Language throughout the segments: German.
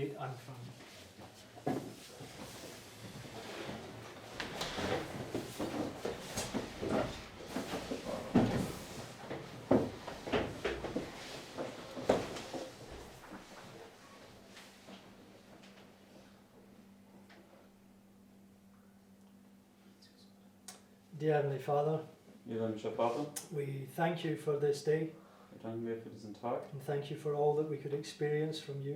Gebet anfangen. Dear Heavenly Father, Lieber himmlischer Vater, we thank you for this day wir danken dir für diesen Tag and thank you for all that we could experience from you.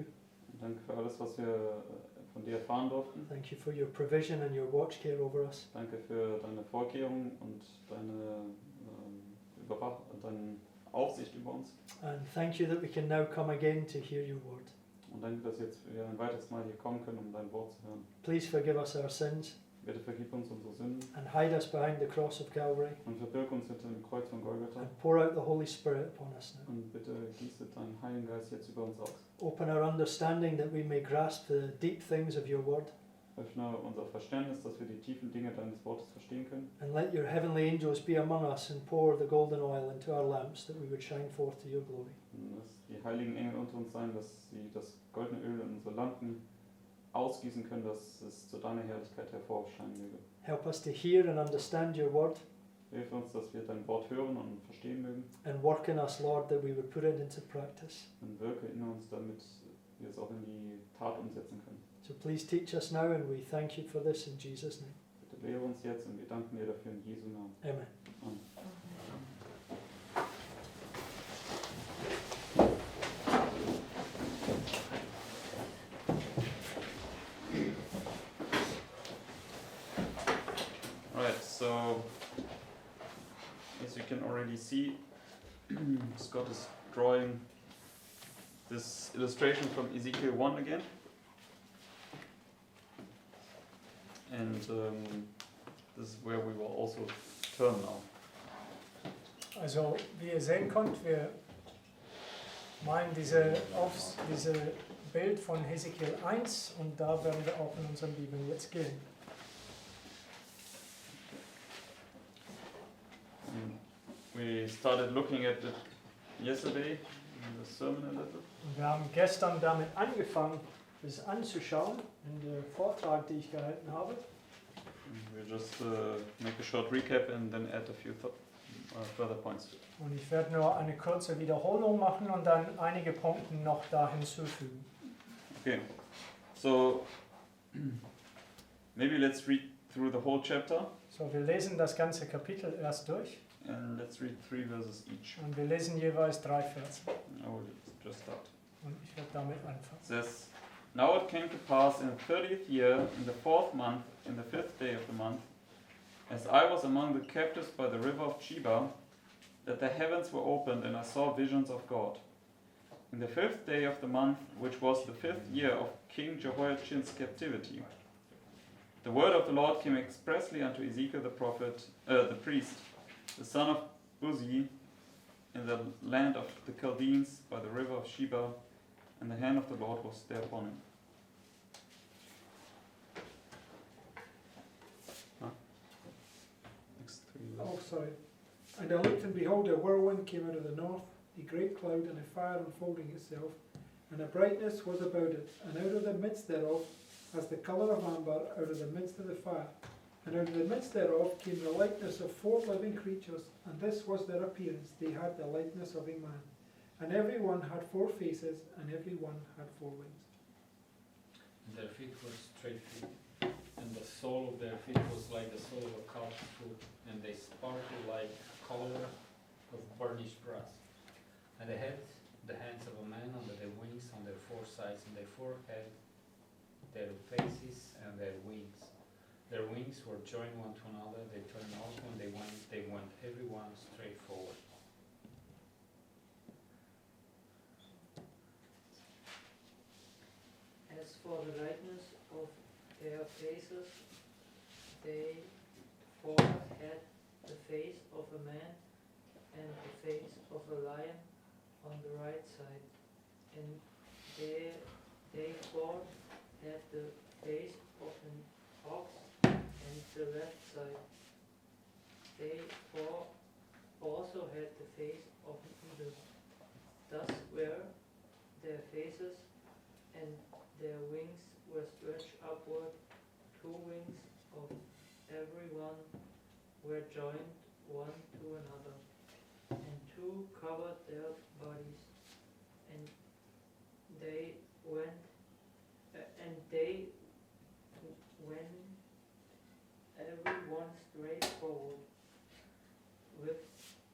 und danke für alles, was wir von dir erfahren durften. Thank you for your provision and your watch care over us. Danke für deine Vorkehrungen und deine deine Aufsicht über uns. And thank you that we can now come again to hear your word. Und danke, dass jetzt wir ein weiteres Mal hier kommen können, um dein Wort zu hören. Please forgive us our sins Bitte vergib uns unsere Sünden and hide us behind the cross of Calvary und verbirg uns hinter dem Kreuz von Golgatha. and pour out the Holy Spirit upon us now. Und bitte gieße deinen Heiligen Geist jetzt über uns aus. Open our understanding that we may grasp the deep things of your word, Öffne unser Verständnis, dass wir die tiefen Dinge deines Wortes verstehen können. and let your heavenly angels be among us and pour the golden oil into our lamps that we would shine forth to your glory. Und dass die heiligen Engel unter uns sein, dass sie das goldene Öl in unsere Lampen ausgießen können, dass es zu deiner Herrlichkeit hervorscheinen möge. Help us to hear and understand your word Hilf uns, dass wir dein Wort hören und verstehen mögen and work in us, Lord, that we would put it into practice. und wirke in uns, damit wir es auch in die Tat umsetzen können. So please teach us now, and we thank you for this in Jesus' name. Bitte lehre uns jetzt und wir danken dir dafür in Jesu Namen. Amen. Amen. Alright, so as you can already see, Scott is drawing this illustration from Ezekiel 1 again. And this is where we will also turn now. Also, wie ihr sehen könnt, wir malen diese Bild von Hesekiel 1 und da werden wir auch in unseren Bibeln jetzt gehen. We started looking at it yesterday in the sermon a little. Und wir haben gestern damit angefangen, das anzuschauen, in der Vortrag, den ich gehalten habe. We'll just make a short recap and then add a few further points. Und ich werde nur eine kurze Wiederholung machen und dann einige Punkte noch da hinzufügen. Okay, so maybe let's read through the whole chapter So, wir lesen das ganze Kapitel erst durch and let's read 3 verses each. und wir lesen jeweils 3 Verse. I will just start. Und ich werde damit anfangen. It says, Now it came to pass in the 30th year, in the 4th month, in the 5th day of the month, as I was among the captives by the river of Sheba, that the heavens were opened and I saw visions of God. In the 5th day of the month, which was the 5th year of King Jehoiachin's captivity, the word of the Lord came expressly unto Ezekiel the prophet, the priest, the son of Buzi, in the land of the Chaldeans by the river of Sheba, and the hand of the Lord was there upon him. Next 3 verses. Oh, sorry. And I looked, and behold, a whirlwind came out of the north, a great cloud, and a fire unfolding itself, and a brightness was about it, and out of the midst thereof, as the colour of amber, out of the midst of the fire. And out of the midst thereof came the likeness of 4 living creatures, and this was their appearance. They had the likeness of a man. And every one had 4 faces, and every one had 4 wings. And their feet were straight feet, and the sole of their feet was like the sole of a calf's foot, and they sparkled like color of burnished brass. And they had the hands of a man under their wings on their 4 sides, and their forehead, their faces, and their wings. Their wings were joined one to another, they turned also when they went every one straight forward. As for the likeness of their faces, they 4 had the face of a man and the face of a lion on the right side, and they 4 had the face of an ox and the left side. They 4 also had the face of an eagle. Thus were their faces, and their wings were stretched upward. 2 wings of every one were joined one to another, and 2 covered their bodies, and they went every one straight forward. With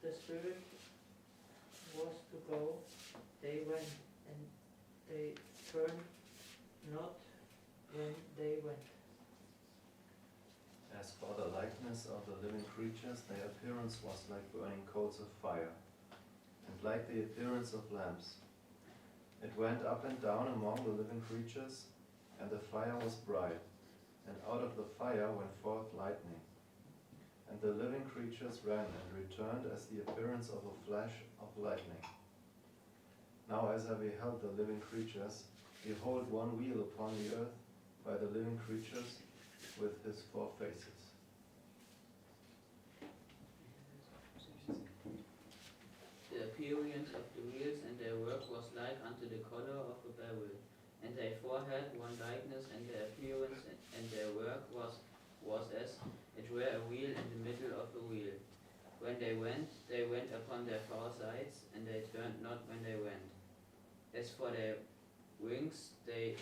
the Spirit was to go, they went, and they turned not when they went. As for the likeness of the living creatures, their appearance was like burning coals of fire, and like the appearance of lamps. It went up and down among the living creatures, and the fire was bright, and out of the fire went forth lightning. And the living creatures ran and returned as the appearance of a flash of lightning. Now as I beheld the living creatures, behold, one wheel upon the earth by the living creatures with his 4 faces. The appearance of the wheels and their work was like unto the color of a beryl, and they 4 had one likeness, and their appearance and their work was as it were a wheel in the middle of a wheel. When they went upon their 4 sides, and they turned not when they went. As for their wings, they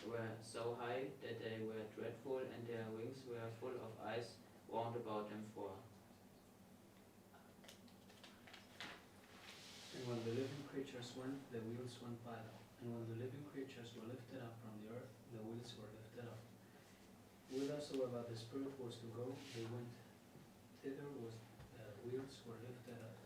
were so high that they were dreadful, and their wings were full of ice round about them 4. And when the living creatures went, the wheels went by them. And when the living creatures were lifted up from the earth, the wheels were lifted up. Whithersoever the Spirit was to go, they went. Thither was the wheels were lifted up.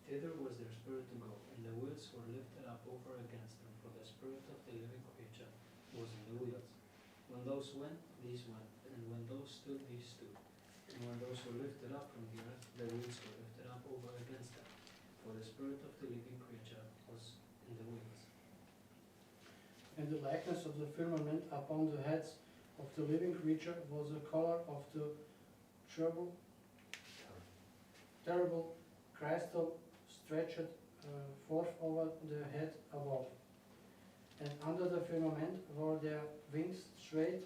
Thither was their spirit to go, and the wheels were lifted up over against them, for the spirit of the living creature was in the wheels. When those went, these went, and when those stood, these stood. And when those were lifted up from the earth, the wheels were lifted up over against them, for the spirit of the living creature was in the wheels. And the likeness of the firmament upon the heads of the living creature was the color of the terrible crystal stretched forth over the head above. And under the firmament were their wings straight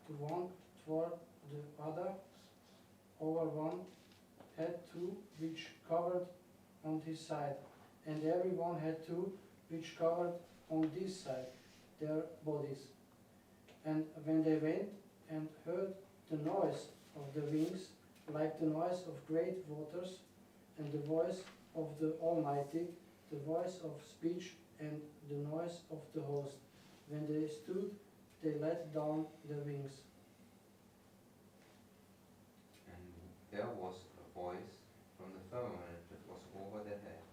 to one toward the other. Over one had 2 which covered on his side, and every one had 2 which covered on this side their bodies. And when they went and heard the noise of the wings, like the noise of great waters, and the voice of the Almighty, the voice of speech, and the noise of the host. When they stood, they let down the wings. And there was a voice from the firmament that was over their heads,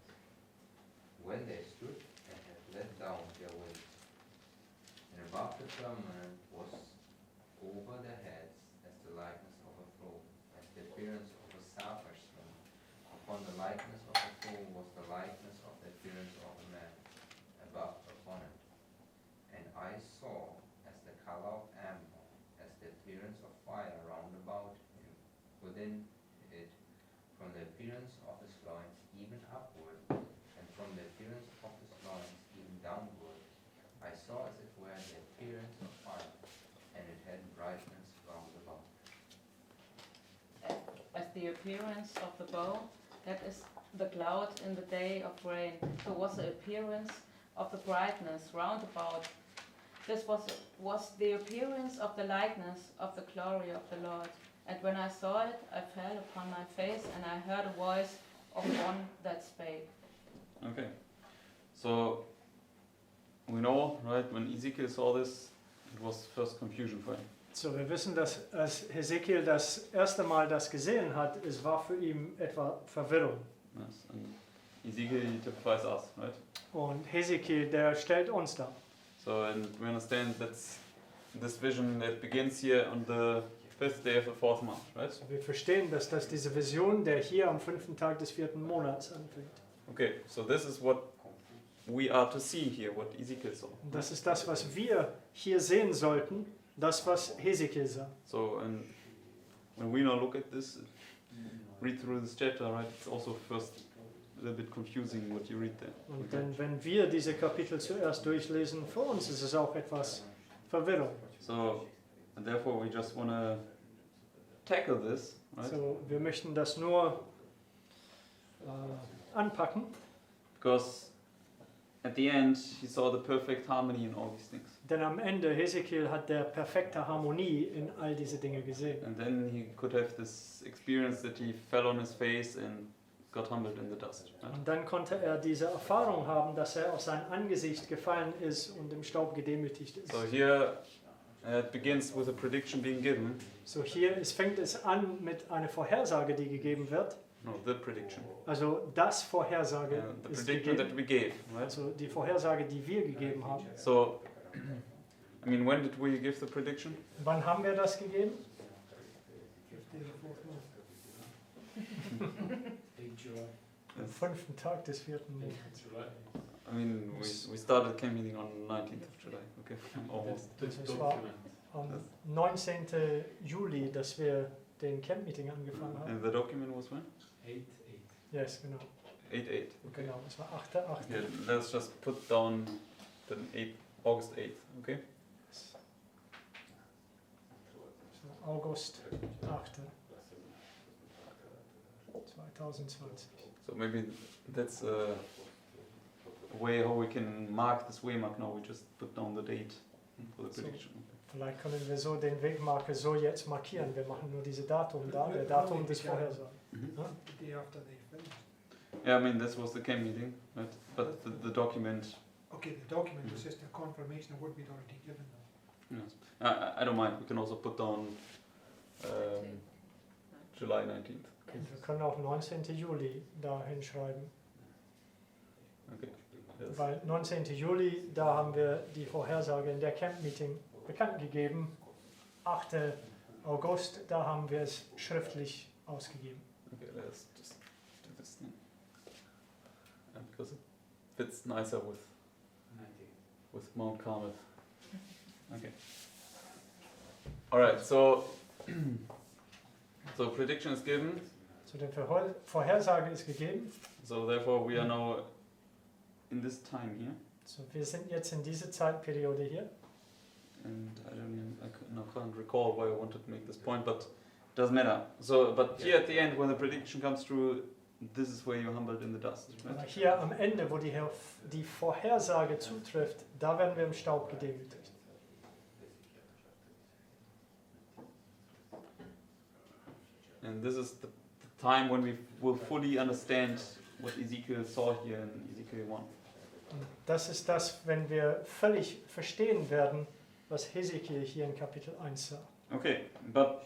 when they stood and had let down their wings. And above the firmament was over their heads as the likeness of a throne, as the appearance of a sapphire stone. Upon the likeness of the throne was the likeness of the appearance of a man, above upon it. And I saw as the color of amber, as the appearance of fire round about him, within it, from the appearance of his loins even upward, and from the appearance of his loins even downward. I saw as it were the appearance of fire, and it had brightness round about. As the appearance of the bow, that is the cloud in the day of rain, so was the appearance of the brightness round about. This was the appearance of the likeness of the glory of the Lord. And when I saw it, I fell upon my face, and I heard a voice of one that spake. Okay, so we know, right, when Ezekiel saw this, it was first confusion for him. So, wir wissen, dass als Hesekiel das erste Mal das gesehen hat, es war für ihn etwa Verwirrung. Yes, and Ezekiel typifies us, right? Und Hesekiel, der stellt uns dar. So, and we understand that's this vision that begins here on the 5th day of the 4th month, right? So, wir verstehen, dass das diese Vision, der hier am 5. Tag des 4. Monats anfängt. Okay, so this is what we are to see here, what Ezekiel saw. Und das ist das, was wir hier sehen sollten, das, was Hesekiel sah. So, and when we now look at this, read through this chapter, right, it's also first a little bit confusing what you read there. Und denn wenn wir diese Kapitel zuerst durchlesen, für uns ist es auch etwas Verwirrung. So, and therefore we just want to tackle this, right? So, wir möchten das nur anpacken, Because at the end he saw the perfect harmony in all these things. denn am Ende Hesekiel hat der perfekte Harmonie in all diese Dinge gesehen. And then he could have this experience that he fell on his face and got humbled in the dust. Right? Und dann konnte er diese Erfahrung haben, dass er auf sein Angesicht gefallen ist und im Staub gedemütigt ist. So here it begins with a prediction being given. So fängt es an mit einer Vorhersage, die gegeben wird. No, the prediction. Also das Vorhersage The ist prediction gegeben. that we gave, right? Also die Vorhersage, die wir gegeben haben. So, I mean, when did we give the prediction? Wann haben wir das gegeben? 8 July. Am 5. Tag des 4. Monats. I mean, we started camp meeting on 19th of July. Okay, almost. Also es war am 19. Juli, dass wir den Camp-Meeting angefangen haben. And the document was when? 8/8. Yes, genau. 8/8. Okay. Genau, es war 8.8. Okay, let's just put down the August 8th. Okay. So, August 8. 2020. So maybe that's a way how we can mark this waymark now. We just put down the date for the So. prediction. Vielleicht können wir so den Wegmarker so jetzt markieren. Wir machen nur diese Datum da, der Datum des Vorhersagen. The day after they finished. Yeah, I mean this was the camp meeting, right? But the document. Okay, the document was just a confirmation of what we'd already given them. Yes. I don't mind. We can also put down July 19th. Und wir können auch 19. Juli da hinschreiben. Okay. Yes. Weil 19. Juli, da haben wir die Vorhersage in der Camp-Meeting bekannt gegeben. 8. August, da haben wir es schriftlich ausgegeben. Okay, let's just do this then. Because it fits nicer with Mount Carmel. Okay. Alright, so prediction is given. So die Vorhersage ist gegeben. So therefore we are now in this time here. So wir sind jetzt in dieser Zeitperiode hier. And can't recall why I wanted to make this point, but it doesn't matter. So, but here at the end, when the prediction comes through, this is where you're humbled in the dust. Aber Right? hier am Ende, wo die Vorhersage zutrifft, da werden wir im Staub gedemütigt. And this is the time when we will fully understand what Ezekiel saw here in Ezekiel 1. Und das ist das, wenn wir völlig verstehen werden, was Hesekiel hier in Kapitel 1 sah. Okay, but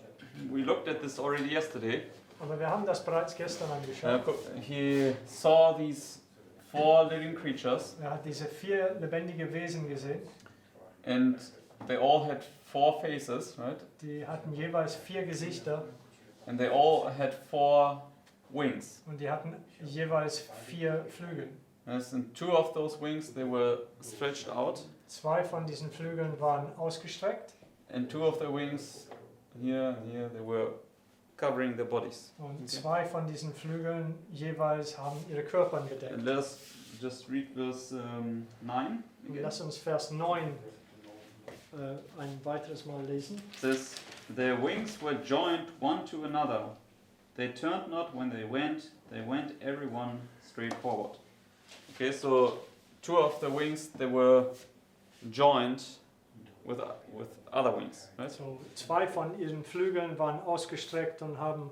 we looked at this already yesterday. Aber wir haben das bereits gestern angeschaut. He saw these 4 living creatures, Er hat diese 4 lebendige Wesen gesehen. and they all had 4 faces, right? Die hatten jeweils 4 Gesichter And they all had 4 wings. und die hatten jeweils 4 Flügel. Yes, and 2 of those wings, they were stretched out, 2 von diesen Flügeln waren ausgestreckt and 2 of the wings here, they were covering their bodies. und Okay. 2 von diesen Flügeln jeweils haben ihre Körper bedeckt. And let us just read verse 9 Und again. lass uns Vers 9 ein weiteres Mal lesen. It says, their wings were joined one to another. They turned not when they went every one straight forward. Okay, so 2 of the wings, they were joined with other wings, right? So 2 von ihren Flügeln waren ausgestreckt und waren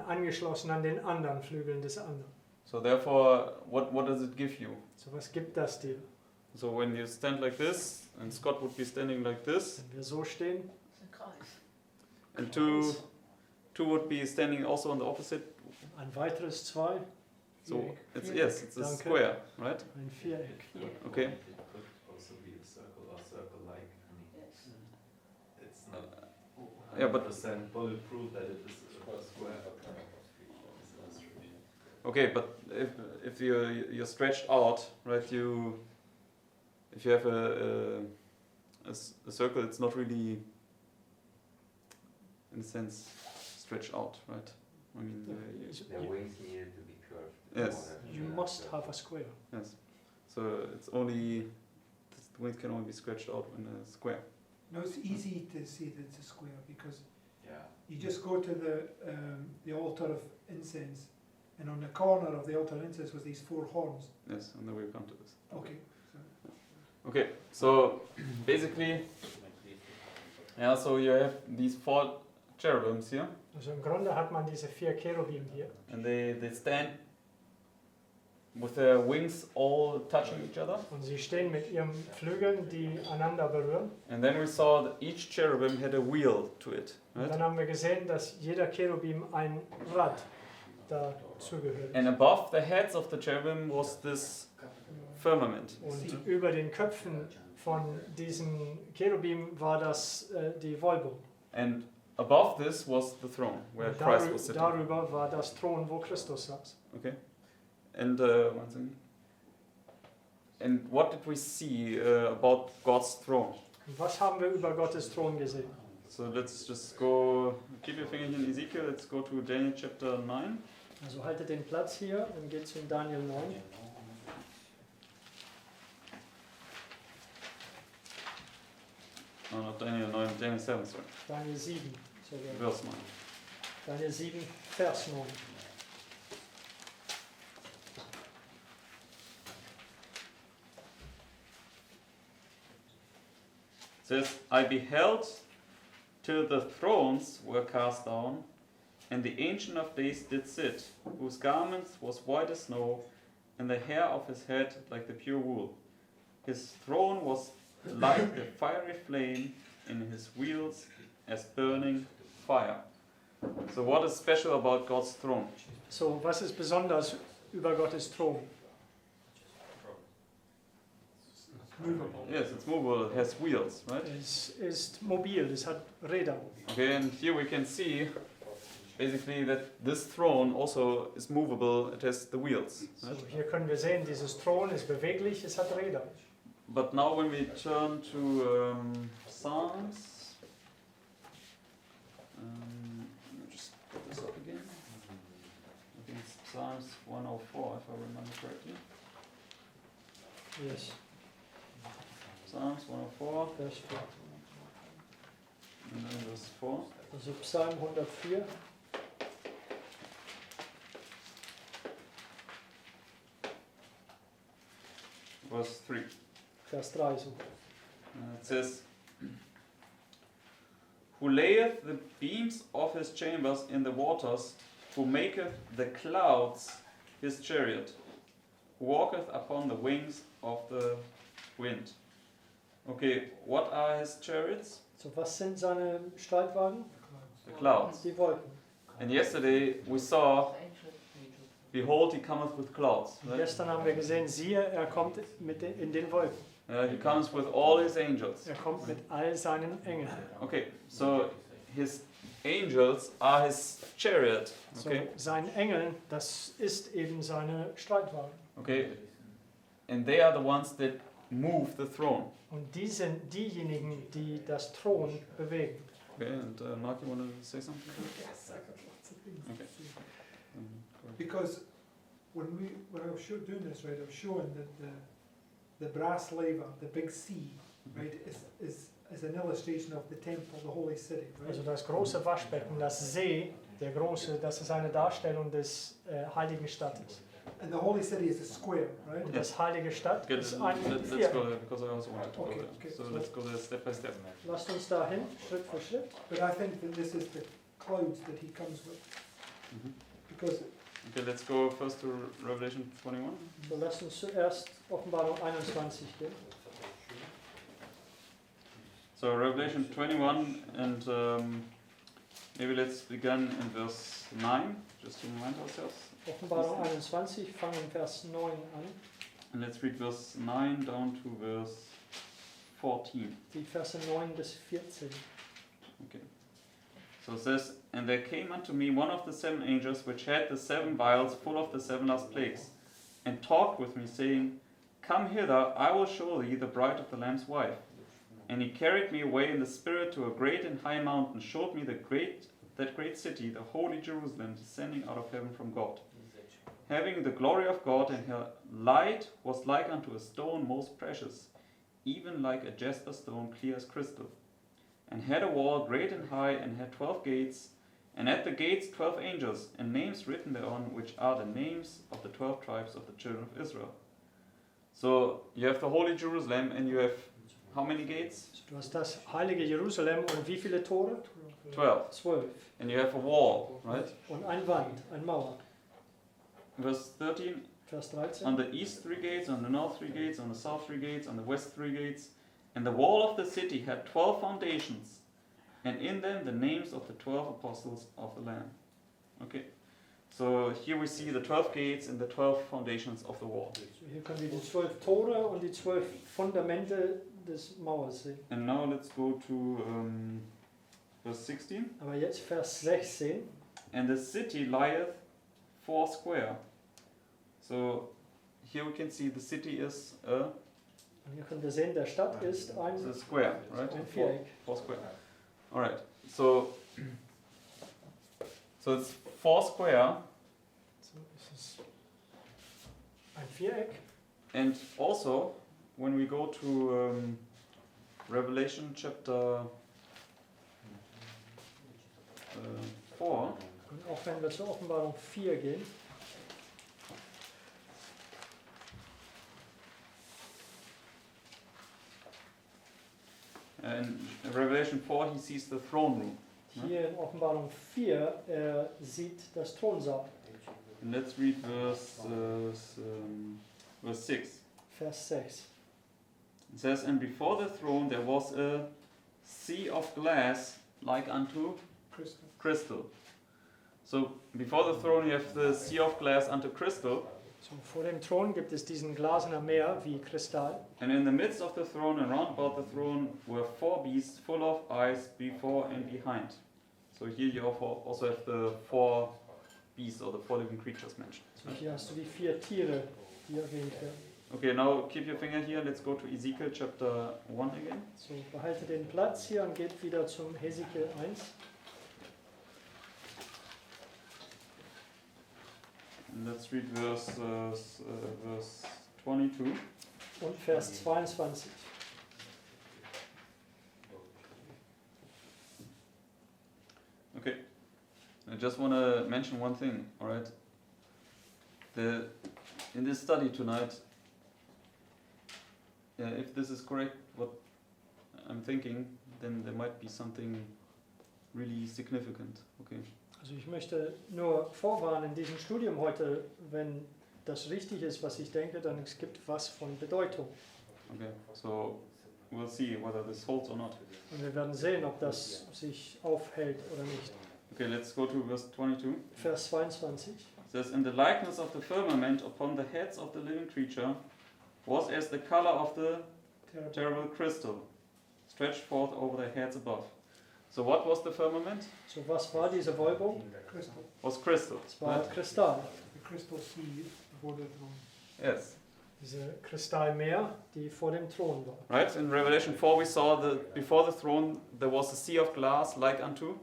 angeschlossen an den anderen Flügeln des anderen. So therefore, what does it give you? So was gibt das dir? So when you stand like this, and Scott would be standing like this, Wenn wir so stehen, and two would be standing also on the opposite. ein weiteres 2, So it's a Danke. square, right? ein Viereck. Okay. It could also be a circle or circle-like. It's not Yeah, but 100% bulletproof that it is a square. It's illustration. Okay, but if you're stretched out, right? If you have a circle, it's not really, in a sense, stretched out, right? I mean, Their wings needed to be curved. Yes. You must have a square. Yes. So it's only the wings can only be scratched out in a square. No, it's easy to see that it's a square because Yeah. you just go to the altar of incense, and on the corner of the altar of incense was these 4 horns. Yes, and then we'll come to this. Okay. Okay, so basically, yeah, so you have these 4 cherubims here, Also im Grunde hat man diese 4 Cherubim hier. and they stand with their wings all touching each other. Und sie stehen mit ihren Flügeln, die einander berühren. And then we saw that each cherubim had a wheel to it, Und right? dann haben wir gesehen, dass jeder Cherubim ein Rad dazugehört. And above the heads of the cherubim was this firmament. Und über den Köpfen von diesen Cherubim war das die Wölbung. And above this was the throne where Und Christ was sitting. darüber war das Thron, wo Christus saß. Okay. And one thing. And what did we see about God's throne? Und was haben wir über Gottes Thron gesehen? So let's just go, keep your finger here in Ezekiel, let's go to Daniel chapter 9. Also haltet den Platz hier und geht zu Daniel 9. No, not Daniel 9, Daniel 7, sorry. Daniel 7. Sogar. Verse 9. Daniel 7, Vers 9. It says, I beheld till the thrones were cast down, and the Ancient of Days did sit, whose garments was white as snow, and the hair of his head like the pure wool. His throne was like a fiery flame, and his wheels as burning fire. So what is special about God's throne? So, was ist besonders über Gottes Thron? Yes, it's movable, it has wheels, right? Es ist mobil, es hat Räder. Okay, and here we can see basically that this throne also is movable, it has the wheels. So, Right? hier können wir sehen, dieses Thron ist beweglich, es hat Räder. But now when we turn to Psalms, let me just put this up again. I think it's Psalms 104 if I remember correctly. Yes. Psalms 104 Vers 4. and then verse 4. Also Psalm 104. Verse 3. Vers 3 so. It says, Who layeth the beams of his chambers in the waters, who maketh the clouds his chariot, who walketh upon the wings of the wind. Okay, what are his chariots? So, was sind seine Streitwagen? The clouds. Die Wolken. And yesterday we saw, Behold, he cometh with clouds. Und Right? gestern haben wir gesehen, siehe, er kommt in den Wolken. He comes with all his angels. Er kommt mit all seinen Engeln. Okay, so his angels are his chariot. Okay, So, seinen Engeln, das ist eben seine Streitwagen. okay, and they are the ones that move the throne. Und die sind diejenigen, die das Thron bewegen. Okay, and Mark, you want to say something? Yes, I got lots of things Okay. to say. Go ahead. Because when I was doing this, right, I was showing that the brass laver, the big C, right, is an illustration of the temple, the holy city, right? Also das große Waschbecken, das See, der große, das ist eine Darstellung des heiligen Stadtes. And the holy city is a square, right? Und das heilige Stadt Okay, ist ein let's go Viereck. there because I also wanted to go Okay, there. okay. So let's go there step by step. Lasst uns dahin, Schritt für Schritt. But I think that this is the clouds that he comes with. Mhm. Because Okay, let's go first to Revelation 21. So lasst uns zuerst Offenbarung 21 gehen. So Revelation 21, and maybe let's begin in verse 9, just to remind ourselves. Offenbarung 21, fangen in Vers 9 an. And let's read verse 9 down to verse 14. Die Verse 9 bis 14. Okay. So it says, And there came unto me one of the 7 angels, which had the 7 vials full of the 7 last plagues, and talked with me, saying, Come hither, I will show thee the bride of the Lamb's wife. And he carried me away in the spirit to a great and high mountain, showed me that great city, the holy Jerusalem, descending out of heaven from God. having the glory of God, and her light was like unto a stone most precious, even like a jasper stone, clear as crystal, and had a wall great and high, and had 12 gates, and at the gates 12 angels, and names written thereon, which are the names of the 12 tribes of the children of Israel. So you have the holy Jerusalem, and you have how many gates? Du hast das heilige Jerusalem und wie viele Tore? 12. 12. And you have a wall, right? Und ein Wand, eine Mauer. Verse 13, Vers 13. on the east 3 gates, on the north 3 gates, on the south 3 gates, on the west 3 gates. And the wall of the city had 12 foundations, and in them the names of the 12 apostles of the Lamb. Okay, so here we see the 12 gates and the 12 foundations of the wall. So hier können wir die 12 Tore und die 12 Fundamente des Mauers sehen. And now let's go to verse 16. Aber jetzt Vers 16. And the city lieth 4 square. So here we can see the city is a Und hier können wir sehen, der Stadt ist It's a ein square, right? Viereck. Four square. All right. So it's 4 square, So ist es ein Viereck. and also when we go to Revelation chapter 4, Und auch wenn wir zur Offenbarung 4 gehen, in Revelation 4 he sees the throne room. hier in Offenbarung 4, er sieht das Thronsaal. And let's read verse 6. Vers 6. It says, and before the throne there was a sea of glass like unto Crystal. crystal. So before the throne you have the sea of glass unto crystal, So, vor dem Thron gibt es diesen glasenen Meer wie Kristall. and in the midst of the throne and round about the throne were 4 beasts full of eyes before and behind. So here you also have the 4 beasts or the 4 living creatures mentioned. So, hier hast du die 4 Tiere, die erwähnt werden. Okay, now keep your finger here. Let's go to Ezekiel chapter 1 again. So, behalte den Platz hier und geht wieder zum Hesekiel 1. And let's read verse 22. Und Vers 22. Okay, I just want to mention one thing, all right? In this study tonight, if this is correct, what I'm thinking, then there might be something really significant, okay? Also ich möchte nur vorwarnen in diesem Studium heute, wenn das richtig ist, was ich denke, dann es gibt was von Bedeutung. Okay, so we'll see whether this holds or not. Und wir werden sehen, ob das sich aufhält oder nicht. Okay, let's go to verse 22. Vers 22. It says, in the likeness of the firmament upon the heads of the living creature was as the color of the terrible crystal, stretched forth over their heads above. So what was the firmament? So was war diese Wölbung? Crystal. Was crystal. Es war Right? Kristall. The crystal sea before the throne. Yes. Diese Kristallmeer, die vor dem Thron war. Right? In Revelation 4 we saw that before the throne there was a sea of glass like unto.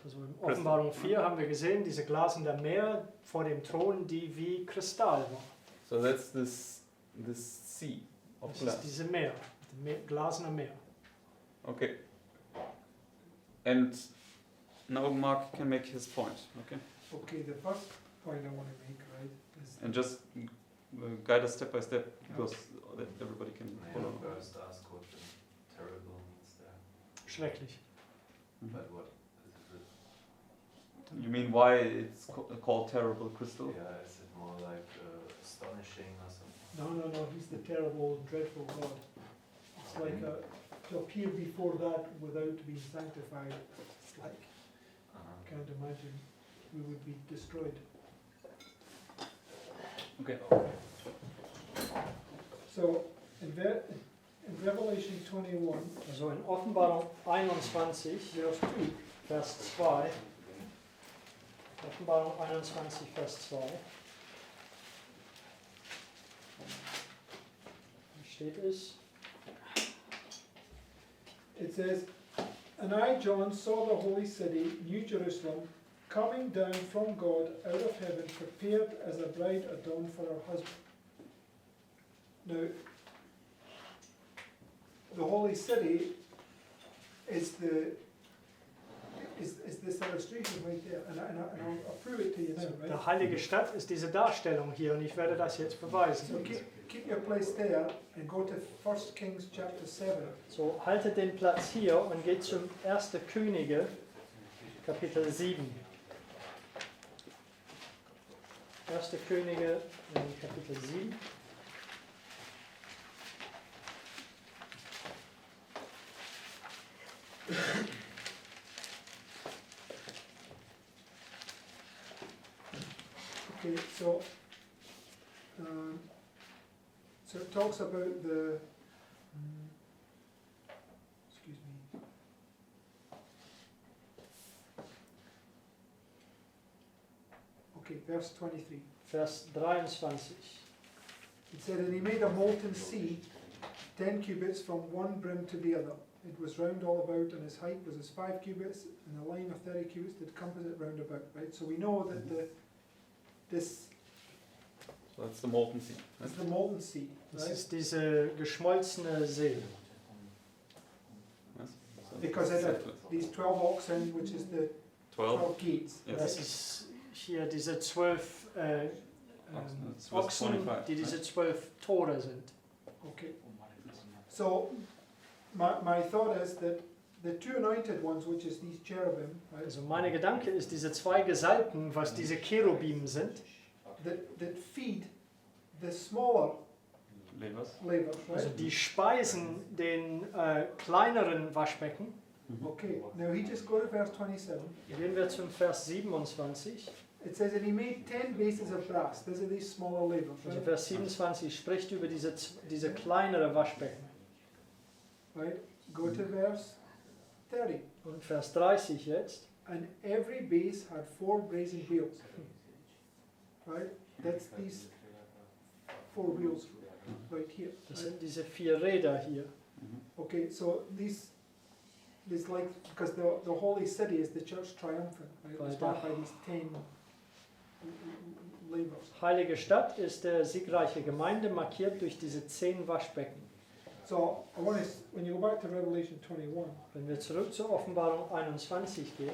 Also in Offenbarung 4 haben wir gesehen, diese glasende Meer vor dem Thron, die wie Kristall war. So that's this sea of Das glass. ist diese Meer, glasene Meer. Okay. And now Mark can make his point, okay? Okay, the first point I want to make, right, is And just guide us step by step because that everybody can I follow. have first ask what the terrible means there. Schrecklich. But what is it? You mean why it's called terrible crystal? Yeah, is it more like astonishing or something? no, he's the terrible, dreadful God. It's like to appear before that without being sanctified, it's like, can't imagine, we would be destroyed. Okay. So, in Revelation 21, Also in Offenbarung 21, Vers 2. Offenbarung 21, Vers 2. Wie steht es? it says, and I, John, saw the holy city, New Jerusalem, coming down from God out of heaven, prepared as a bride adorned for her husband. Now, the holy city is this illustration right there, and I'll prove it to you now, right? Die heilige Stadt ist diese Darstellung hier und ich werde das jetzt beweisen. So keep your place there and go to 1 Kings chapter 7. So, haltet den Platz hier und geht zum 1. Könige, Kapitel 7. 1. Könige, Kapitel 7. Okay, so it talks about the, excuse me. Okay, verse 23. Vers 23. It said, and he made a molten sea, 10 cubits from one brim to the other. It was round all about, and his height was as 5 cubits, and a line of 30 cubits did compass it round about. Right. So we know that this. So that's the molten sea. That's the molten sea. Das Right? ist diese geschmolzene See. Yes. So Because it had these 12 oxen, which is the 12 gates. Yes. Das ist hier diese 12 That's verse Ochsen, 25, die diese right? 12 Tore sind. Okay. So my thought is that the two anointed ones, which is these cherubim, right, Also meine Gedanke ist, diese zwei Gesalbten, was diese Cherubim sind, that feed the smaller Levers. lavers, also right? die speisen den kleineren Waschbecken. Okay. Now he just go to verse 27. Gehen wir zum Vers 27. It says, and he made 10 bases of brass. These are these smaller lavers, Also right? Vers 27 spricht über diese kleinere Waschbecken. Right. Go to verse 30. Und Vers 30 jetzt. And every base had 4 brazen wheels. Right? That's these 4 wheels right here. Das Right? sind diese 4 Räder hier. Okay, so these like, because the holy city is the church triumphant, right? It was Right. marked by these 10 levers. Heilige Stadt ist der siegreiche Gemeinde, markiert durch diese 10 Waschbecken. So I want to, when you go back to Revelation 21, Wenn wir zurück zur Offenbarung 21 gehen,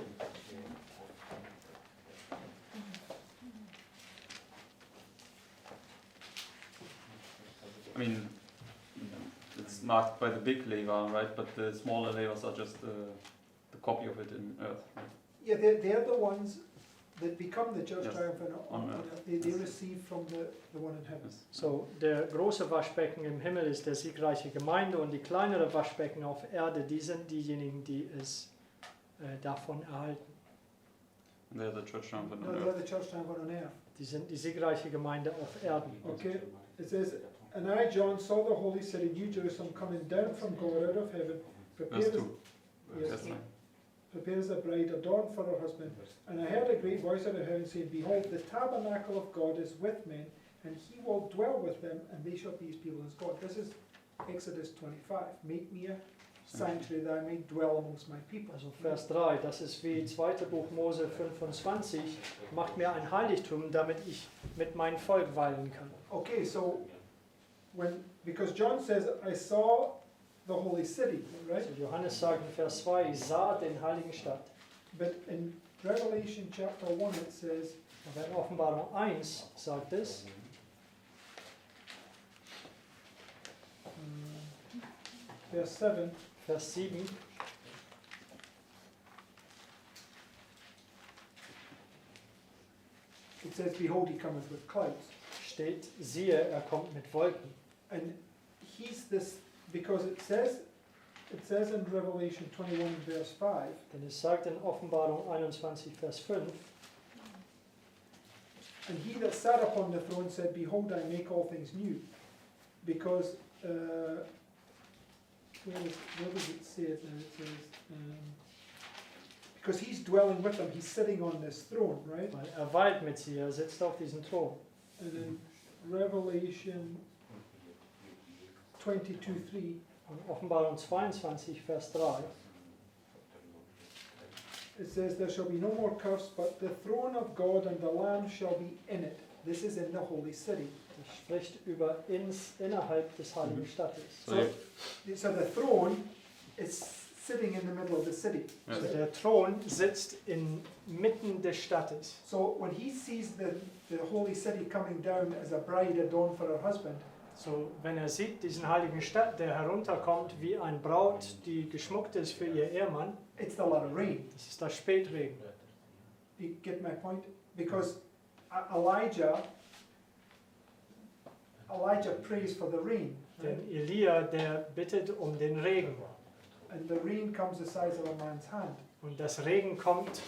I mean, it's marked by the big lever, right? But the smaller levers are just the copy of it in earth, right? yeah, they're the ones that become the church Yes. triumphant On on earth. earth. They receive from the one in heaven. Yes. so der große Waschbecken im Himmel ist der siegreiche Gemeinde und die kleinere Waschbecken auf Erde, die sind diejenigen, die es davon erhalten. And they're the church triumphant No, on they're earth. the church triumphant on earth. Die sind die siegreiche Gemeinde auf Erden. Okay, it says, and I, John, saw the holy city, New Jerusalem, coming down from God out of heaven, Verse prepared as, 2. yes, Verse 9. prepared as a bride adorned for her husband. And I heard a great voice out of heaven saying, behold, the tabernacle of God is with men, and he will dwell with them, and they shall be his people as God. This is Exodus 25. Make me a sanctuary that I may dwell amongst my people. Also Vers 3, das ist wie 2. Buch Mose 25, macht mir ein Heiligtum, damit ich mit meinem Volk weilen kann. Okay, so because John says, I saw the holy city, right? Also Johannes sagt in Vers 2, ich sah den heiligen Stadt. But in Revelation chapter 1 it says, Aber in Offenbarung 1 sagt es, verse 7, Vers 7, it says, behold, he cometh with clouds. steht, siehe, kommt mit Wolken. And he's this, because it says in Revelation 21 verse 5, Denn es sagt in Offenbarung 21, Vers 5, and he that sat upon the throne said, behold, I make all things new. Because, where does it say it now? It says, because he's dwelling with them, he's sitting on this throne, right? weil weilt mit sie, sitzt auf diesem Thron. And in Revelation 22:3, Und Offenbarung 22, Vers 3, it says, there shall be no more curse, but the throne of God and the Lamb shall be in it. This is in the holy city. Das spricht über innerhalb des heiligen Stadtes. So, So the throne is sitting in the middle of the city. yes. Also der Thron sitzt inmitten des Stadtes. So when he sees the holy city coming down as a bride adorned for her husband, So, wenn sieht diesen heiligen Stadt, der herunterkommt wie ein Braut, die geschmuckt ist für ihr Ehemann, it's a lot of rain. das ist das Spätregen. Do you get my point? Because Elijah prays for the rain, right? Denn Elia, der bittet um den Regen. And the rain comes the size of a man's hand. Und das Regen kommt,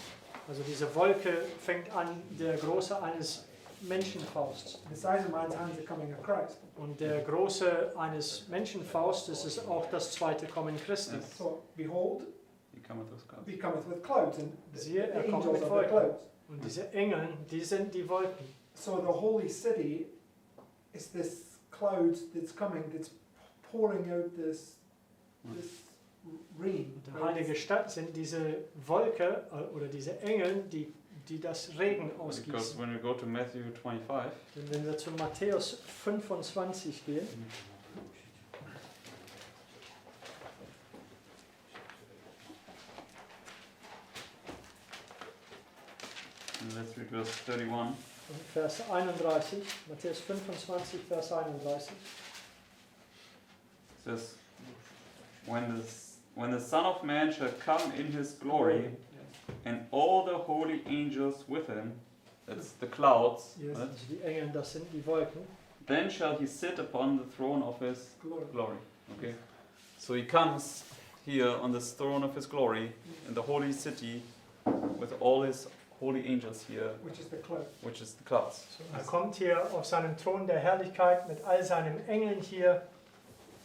also diese Wolke fängt an, der Große eines Menschenfausts. The size of man's hands are coming of Christ. Und der Große eines Menschenfaustes ist auch das zweite Kommen Christi. Yes. So behold, He cometh with clouds. he cometh with clouds, and Siehe, the kommt angels mit are the Wolken. clouds. Und diese Engel, die sind die Wolken. So the holy city is this clouds that's coming, that's pouring out this rain. Und die heilige Stadt sind diese Wolke oder diese Engel, die das Regen Because ausgießen. when we go to Matthew 25, Denn wenn wir zu Matthäus 25 gehen, and let's read verse 31. und Vers 31, Matthäus 25, Vers 31, It says, when the Son of Man shall come in his glory, and all the holy angels with him, that's the clouds, Yes. right? also die Engel, das sind die Wolken, Then shall he sit upon the throne of his Glory. glory. Okay? So he comes here on this throne of his glory in the holy city with all his holy angels here, Which is the cloud. which is the clouds. so, kommt hier auf seinem Thron der Herrlichkeit mit all seinen Engeln hier,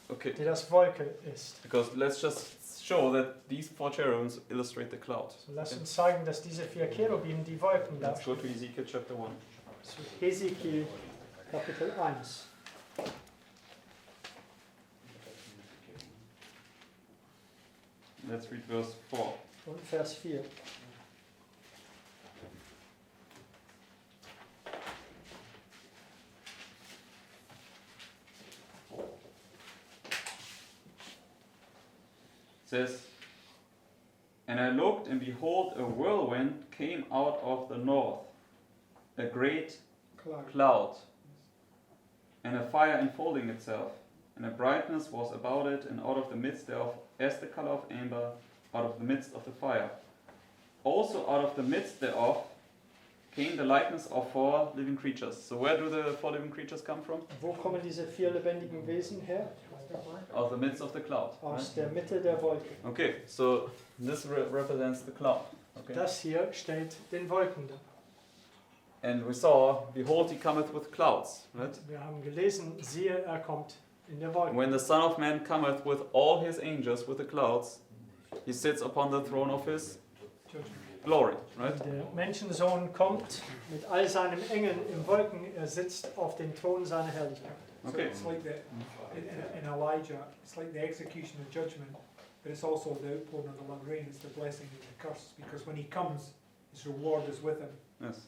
Okay, die das Wolke ist. because let's just show that these four cherubims illustrate the cloud. So, lasst uns zeigen, dass diese 4 Cherubim die Wolken Let's go darstellen. to Ezekiel chapter 1. Zu Hesekiel Kapitel 1. Let's read verse 4. Und Vers 4. It says, And I looked, and behold, a whirlwind came out of the north, a great cloud, and a fire enfolding itself, and a brightness was about it, and out of the midst thereof, as the color of amber, out of the midst of the fire. Also out of the midst thereof came the likeness of 4 living creatures. So where do the 4 living creatures come from? Wo kommen diese 4 lebendigen Wesen her? Out of the midst of the cloud. Aus Right? der Mitte der Wolke. Okay, so this represents the cloud. Okay. Das hier stellt den Wolken dar. And we saw, behold, he cometh with clouds. Right? Wir haben gelesen, siehe, kommt in der Wolke. When the Son of Man cometh with all his angels with the clouds, he sits upon the throne of his glory. Right? Der Menschensohn kommt mit all seinen Engeln im Wolken, sitzt auf dem Thron seiner Herrlichkeit. Okay. So it's like in Elijah, it's like the execution of judgment, but it's also the outpouring of the rain, it's the blessing and the curse, because when he comes, his reward is with him. Yes.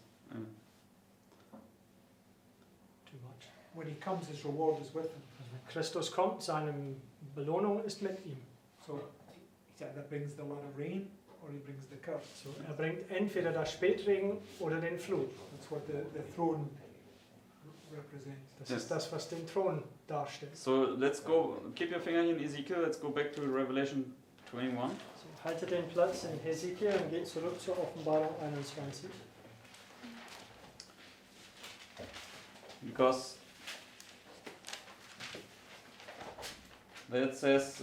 Too much. When he comes, his reward is with him. Also wenn Christus kommt, seine Belohnung ist mit ihm. So he either brings the lot of rain or he brings the curse. So, bringt entweder das Spätregen oder den Flut. That's what the throne represents. Das Yes. ist das, was den Thron darstellt. So let's go, keep your finger here in Ezekiel, let's go back to Revelation 21. So, haltet den Platz in Hesekiel und geht zurück zur Offenbarung 21. Because there it says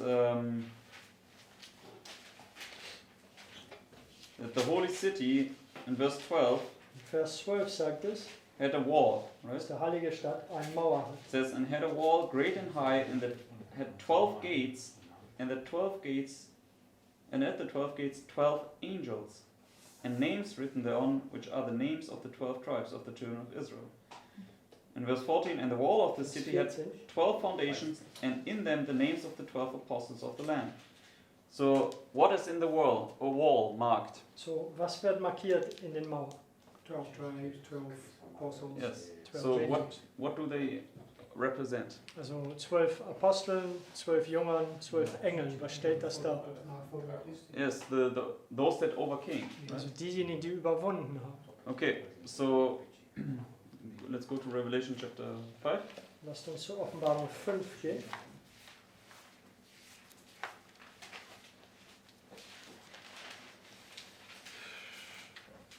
that the holy city, in verse 12, In Vers 12 sagt es, had a wall, right? dass der heilige Stadt eine Mauer hat. It says, and had a wall great and high, and that had 12 gates, and at the 12 gates 12 angels, and names written thereon, which are the names of the 12 tribes of the children of Israel. In verse 14, and the wall of the city had 12 foundations, and in them the names of the 12 apostles of the Lamb. So, what is in the wall marked? So, was wird markiert in den Mauern? 12 tribes, 12 apostles. Yes. 12 So, Kingdoms. what do they represent? Also 12 Aposteln, 12 Jüngern, 12 Engeln. Was steht das da? Yes, those that overcame. Also diejenigen, die überwunden haben. Okay, so let's go to Revelation chapter 5. Lasst uns zur Offenbarung 5 gehen.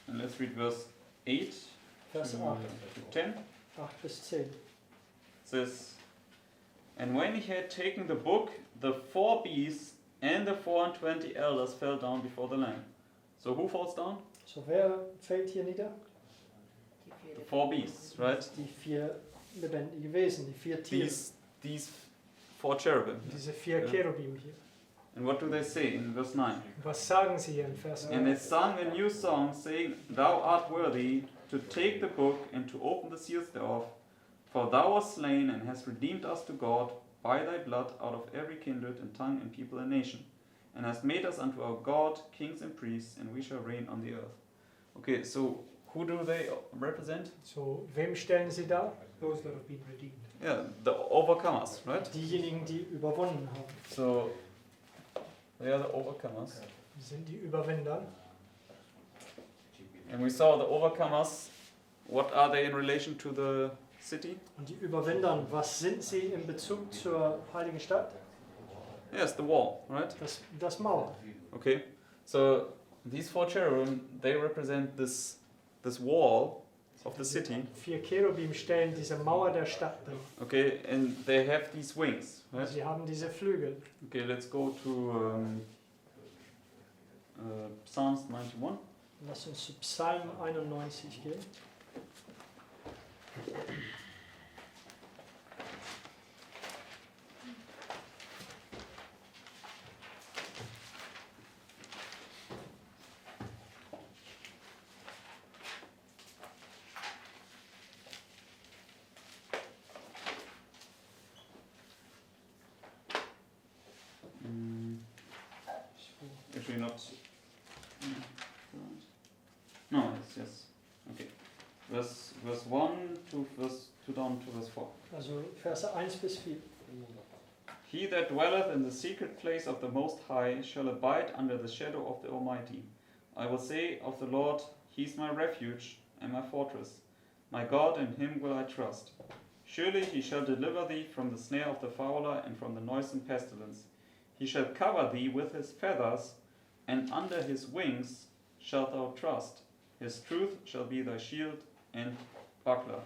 And let's read verse 8 Vers to 8, 10. 8 bis 10. Says, and when he had taken the book, the 4 beasts and the 24 elders fell down before the Lamb. So who falls down? So, wer fällt hier nieder? The 4 beasts, right? Die 4 lebendigen Wesen, die 4 Tiere. These 4 cherubim. Diese 4 Cherubim hier. And what do they say in verse 9? Was sagen sie hier in Vers 9? And they sung a new song, saying, Thou art worthy to take the book and to open the seals thereof, for thou wast slain and hast redeemed us to God by thy blood out of every kindred and tongue and people and nation, and hast made us unto our God kings and priests, and we shall reign on the earth. Okay, so who do they represent? So, wem stellen sie dar? Those that have been redeemed. Yeah, the overcomers, right? Diejenigen, die überwunden haben. So they are the overcomers. Sind die Überwinder. And we saw the overcomers. What are they in relation to the city? Und die Überwindern, was sind sie in Bezug zur heiligen Stadt? Yes, the wall, right? Das Mauer. Okay, so these 4 cherubim, they represent this wall of the city. 4 Cherubim stellen diese Mauer der Stadt dar. Okay, and they have these wings, right? Sie haben diese Flügel. Okay, let's go to Psalms 91. Lass uns zu Psalm 91 gehen. Actually not. No, yes. Okay. Verse 1 to verse 2 down to verse 4. Also Verse 1 bis 4. He that dwelleth in the secret place of the Most High shall abide under the shadow of the Almighty. I will say of the Lord, He is my refuge and my fortress. My God, in Him will I trust. Surely He shall deliver thee from the snare of the fowler and from the noisome pestilence. He shall cover thee with His feathers, and under His wings shalt thou trust. His truth shall be thy shield and buckler.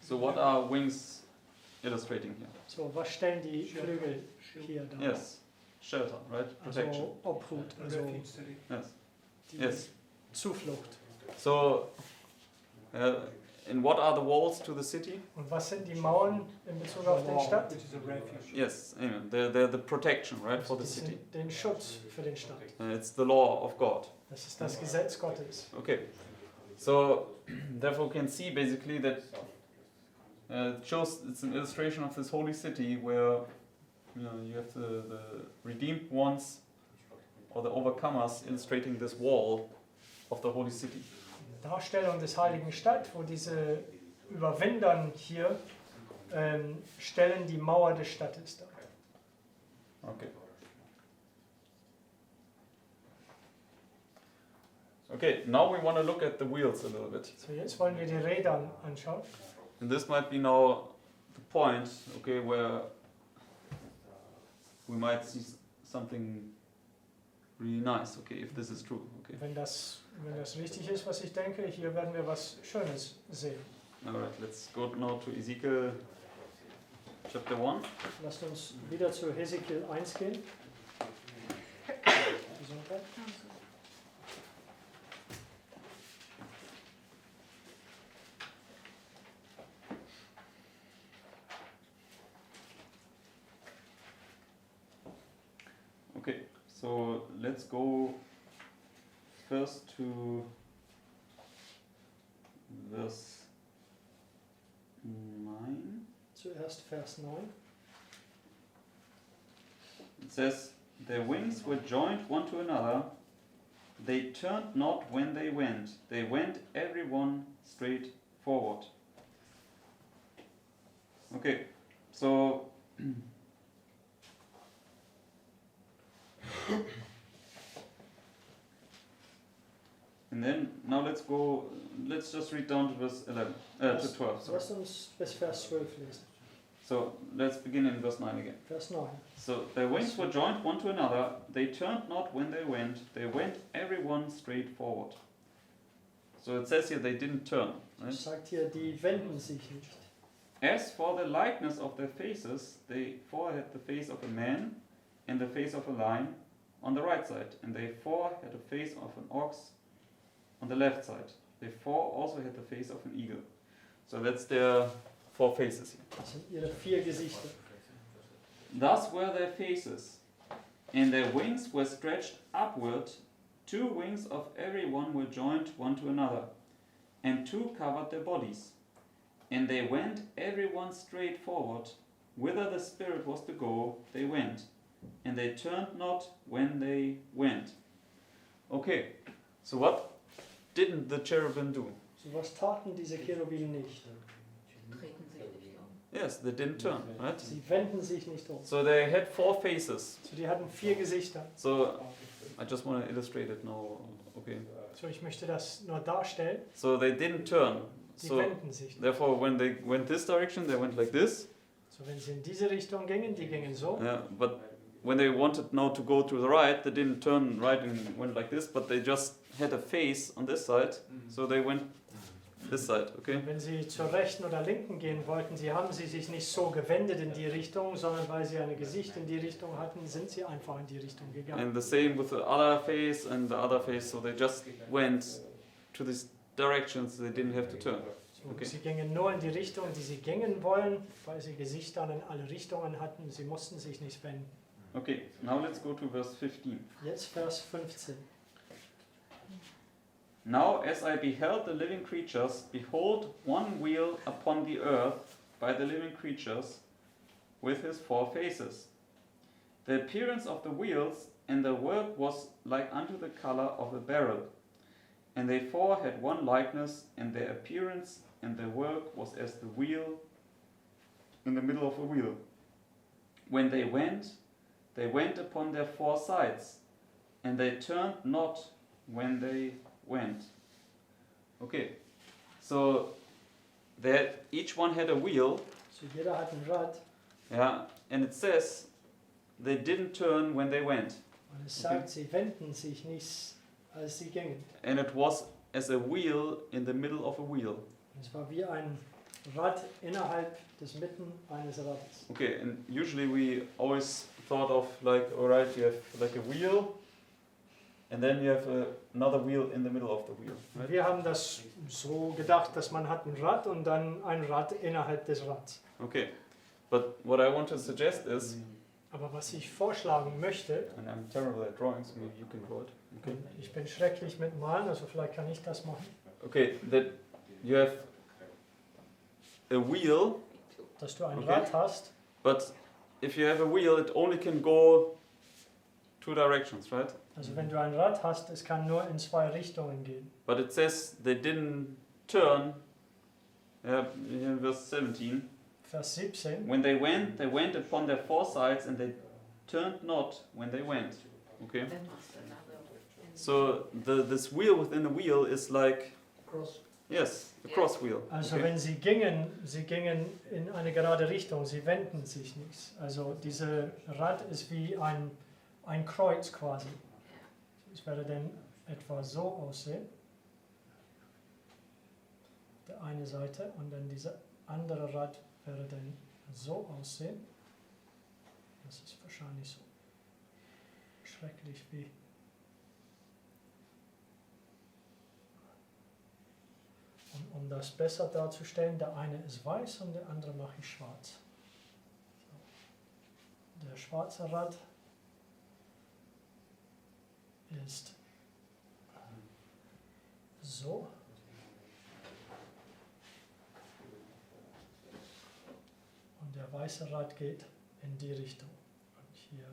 So what are wings illustrating here? So, was stellen die Flügel hier dar? Yes, shelter, right? Protection. Also Obhut, also Refuge city. Yes. die Yes. Zuflucht. So, and what are the walls to the city? Und was sind die Mauern in Bezug auf den Stadt? Which is a refuge. Yes, amen. They're the protection, right, for the Die city. sind den Schutz für den Stadt. It's the law of God. Das ist das Gesetz Gottes. Okay. So, therefore, we can see basically that it shows it's an illustration of this holy city where you have the redeemed ones or the overcomers illustrating this wall of the holy city. Darstellung des heiligen Stadt, wo diese Überwindern hier stellen die Mauer des Stadtes dar. Okay. Okay, now we want to look at the wheels a little bit. So, jetzt wollen wir die Räder anschauen. And this might be now the point, okay, where we might see something really nice, okay, if this is true, okay. Wenn das richtig ist, was ich denke, hier werden wir was Schönes sehen. Alright, let's go now to Ezekiel chapter 1. Lasst uns wieder zu Hesekiel 1 gehen. Gesundheit. Okay, so let's go first to verse 9. Zuerst Vers 9. It says, their wings were joined one to another. They turned not when they went. They went every one straight forward. Okay, so and then now let's just read down to verse 11, to 12. Sorry. Lass uns bis Vers 12 lesen. So let's begin in verse 9 again. Vers 9. So their wings were joined one to another. They turned not when they went. They went every one straight forward. So it says here they didn't turn. Right? Es sagt hier, die wenden sich nicht. As for the likeness of their faces, they four had the face of a man and the face of a lion on the right side, and they four had the face of an ox on the left side. They four also had the face of an eagle. So that's their four faces here. Das sind ihre 4 Gesichter. Thus were their faces, and their wings were stretched upward. 2 wings of every one were joined one to another, and 2 covered their bodies. And they went every one straight forward. Whither the Spirit was to go, they went. And they turned not when they went. Okay, so what didn't the cherubim do? So was taten diese Cherubim nicht? Treten sich nicht um. Yes, they didn't turn, right? Sie wenden sich nicht um. So they had 4 faces. So die hatten 4 Gesichter. So I just want to illustrate it now. Okay. So ich möchte das nur darstellen. So they didn't turn. Die So wenden sich nicht. therefore, when they went this direction, they went like this. So wenn sie in diese Richtung gingen, die gingen so. Yeah, but when they wanted now to go to the right, they didn't turn right and went like this, but they just had a face on this side, so they went this side. Okay. Und wenn sie zur rechten oder linken gehen wollten, haben sie sich nicht so gewendet in die Richtung, sondern weil sie ein Gesicht in die Richtung hatten, sind sie einfach in die Richtung gegangen. And the same with the other face and the other face, so they just went to these directions. They didn't have to turn. So, Okay. sie gingen nur in die Richtung, die sie gingen wollen, weil sie Gesichter in alle Richtungen hatten. Sie mussten sich nicht wenden. Okay, now let's go to verse 15. Jetzt Vers 15. Now as I beheld the living creatures, behold, one wheel upon the earth by the living creatures with his 4 faces. The appearance of the wheels and the work was like unto the color of a beryl. And they 4 had one likeness, and their appearance and their work was as the wheel in the middle of a wheel. When they went upon their 4 sides, and they turned not when they went. Okay, so that each one had a wheel. So jeder hat ein Rad. Yeah, and it says they didn't turn when they went. Und es sagt, sie wenden sich nicht, als sie gingen. And it was as a wheel in the middle of a wheel. Es war wie ein Rad innerhalb des Mitten eines Rades. Okay, and usually we always thought of like, alright, you have like a wheel, and then you have another wheel in the middle of the wheel. Right? Wir haben das so gedacht, dass man hat ein Rad und dann ein Rad innerhalb des Rads. Okay, but what I want to suggest is, Aber was ich vorschlagen möchte, and I'm terrible at drawing, so maybe you can draw it. Okay. ich bin schrecklich mit Malen, also vielleicht kann ich das machen, Okay, that you have a wheel, dass du ein Okay. Rad hast, but if you have a wheel, it only can go 2 directions, right? also wenn du ein Rad hast, es kann nur in 2 Richtungen gehen. But it says they didn't turn. In verse 17. Vers 17, When they went upon their 4 sides, and they turned not when they went. Okay. Then was another. So this wheel within the wheel is like, Cross. yes, a cross wheel. also Okay. wenn sie gingen in eine gerade Richtung, sie wenden sich nicht. Also diese Rad ist wie ein Kreuz quasi. Es werde dann etwa so aussehen. Der eine Seite und dann diese andere Rad wäre dann so aussehen. Das ist wahrscheinlich so schrecklich wie. Und um das besser darzustellen, der eine ist weiß und der andere mache ich schwarz. So. Der schwarze Rad ist so. Und der weiße Rad geht in die Richtung. Und hier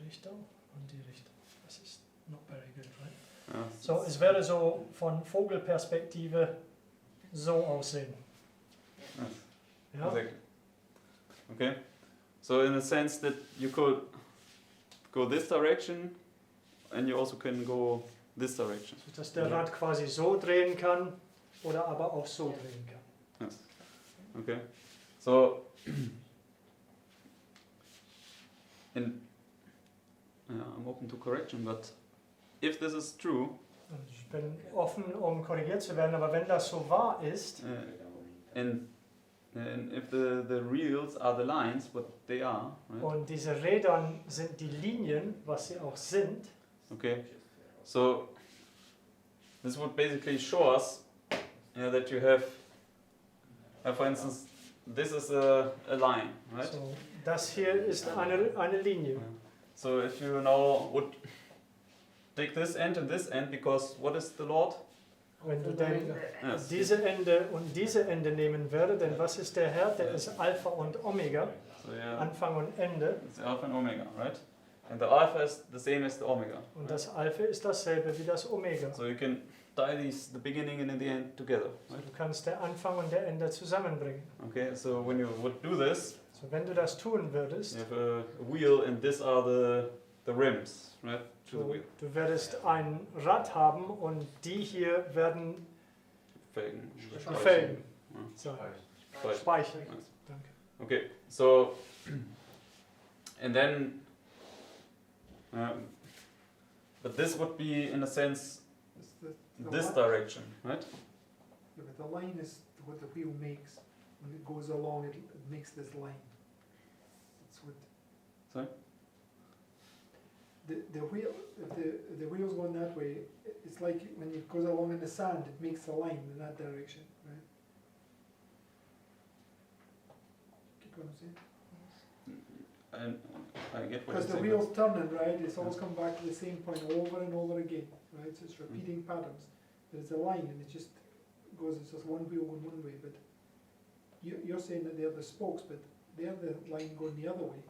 Richtung und die Richtung. Das ist not very good, right? Ja. So, es wäre so von Vogelperspektive so aussehen. Yes. Ja? Exactly. Okay. So in a sense that you could go this direction and you also can go this direction. So, dass der Rad quasi so drehen kann oder aber auch so drehen kann. Yes. Okay. So I'm open to correction, but if this is true, Und ich bin offen, um korrigiert zu werden, aber wenn das so wahr ist, and if the reels are the lines, what they are, right? und diese Rädern sind die Linien, was sie auch sind, Okay, so this would basically show us that you have, for instance, this is a line, right? so, das hier ist eine Linie. So if you now would take this end and this end, because what is the Lord? Wenn du denn Yes. diese Ende und diese Ende nehmen würde, denn was ist der Herr? Der ist Alpha und Omega, So yeah, Anfang und Ende. it's Alpha and Omega, right? And the Alpha is the same as the Omega. Und das Alpha ist dasselbe wie das Omega. So you can tie these, the beginning and the end together, So, right? du kannst der Anfang und der Ende zusammenbringen. Okay, so when you would do this, So, wenn du das tun würdest, you have a wheel and these are the rims, right? To the so, wheel. du würdest ein Rad haben und die hier werden Felgen. Felgen Ja. sein. Speichen. Speichen. Nice. Danke. Okay, so and then, but this would be in a sense It's the this line, direction, right? yeah, but the line is what the wheel makes. When it goes along, it makes this line. It's what. Sorry? The wheel, if the wheel's going that way, it's like when it goes along in the sand, it makes a line in that direction, right? Keep what I'm saying? And I get what Because you're the saying. wheel's turning, right, it's always come back to the same point over and over again, right? So it's repeating patterns. But it's a line and it just goes, it's just one wheel going one way, but you're saying that they're the spokes, but they're the line going the other way.